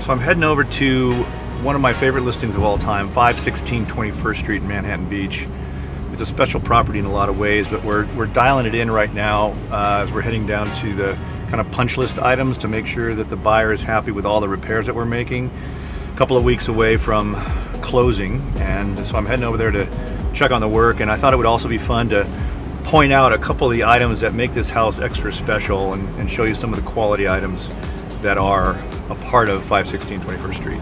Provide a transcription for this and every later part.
So I'm heading over to one of my favorite listings of all time, 516 21st Street in Manhattan Beach. It's a special property in a lot of ways, but we're dialing it in right now as we're heading down to the kind of punch list items to make sure that the buyer is happy with all the repairs that we're making. A couple of weeks away from closing, and so I'm heading over there to check on the work, and I thought it would also be fun to point out a couple of the items that make this house extra special and show you some of the quality items that are a part of 516 21st Street.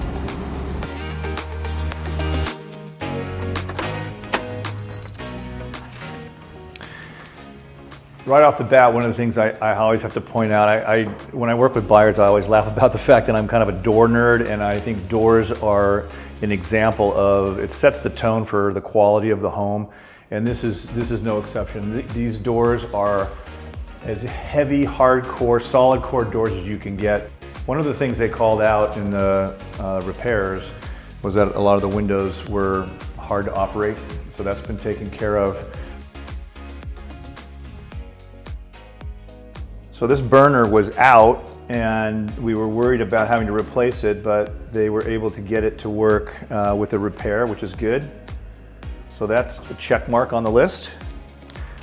Right off the bat, one of the things I always have to point out, when I work with buyers, I always laugh about the fact that I'm kind of a door nerd, and I think doors are an example of, it sets the tone for the quality of the home, and this is no exception. These doors are as heavy, hardcore, solid core doors as you can get. One of the things they called out in the repairs was that a lot of the windows were hard to operate, so that's been taken care of. So this burner was out, and we were worried about having to replace it, but they were able to get it to work with a repair, which is good. So that's a check mark on the list.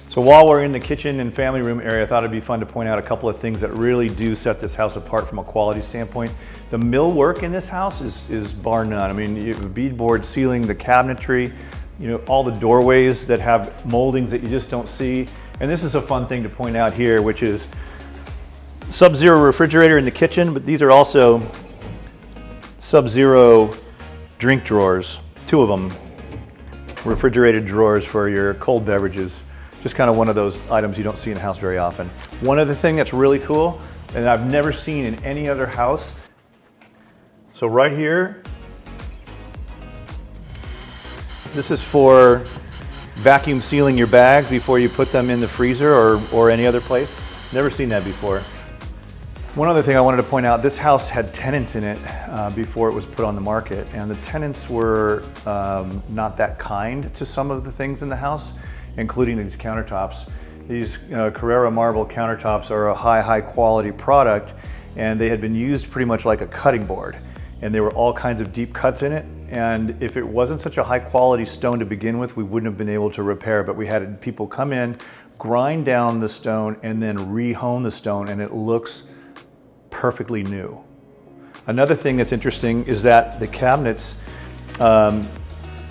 So while we're in the kitchen and family room area, I thought it'd be fun to point out a couple of things that really do set this house apart from a quality standpoint. The millwork in this house is bar none. I mean, you have a beadboard ceiling, the cabinetry, all the doorways that have moldings that you just don't see. And this is a fun thing to point out here, which is Sub-Zero refrigerator in the kitchen, but these are also Sub-Zero drink drawers, two of them, refrigerated drawers for your cold beverages. Just kind of one of those items you don't see in a house very often. One other thing that's really cool, and I've never seen in any other house, so right here, this is for vacuum sealing your bags before you put them in the freezer or any other place. Never seen that before. One other thing I wanted to point out, this house had tenants in it before it was put on the market, and the tenants were not that kind to some of the things in the house, including these countertops. These Carrara marble countertops are a high quality product, and they had been used pretty much like a cutting board, and there were all kinds of deep cuts in it, and if it wasn't such a high quality stone to begin with, we wouldn't have been able to repair, but we had people come in, grind down the stone, and then re-hone the stone, and it looks perfectly new. Another thing that's interesting is that the cabinets,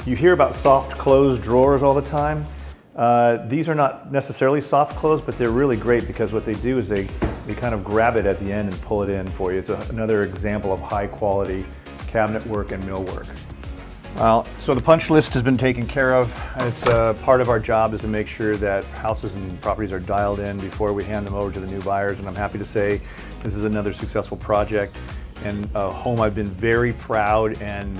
you hear about soft close drawers all the time. These are not necessarily soft close, but they're really great because what they do is they kind of grab it at the end and pull it in for you. It's another example of high quality cabinet work and millwork. Well, so the punch list has been taken care of. It's part of our job is to make sure that houses and properties are dialed in before we hand them over to the new buyers, and I'm happy to say this is another successful project and a home I've been very proud and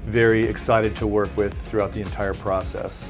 very excited to work with throughout the entire process.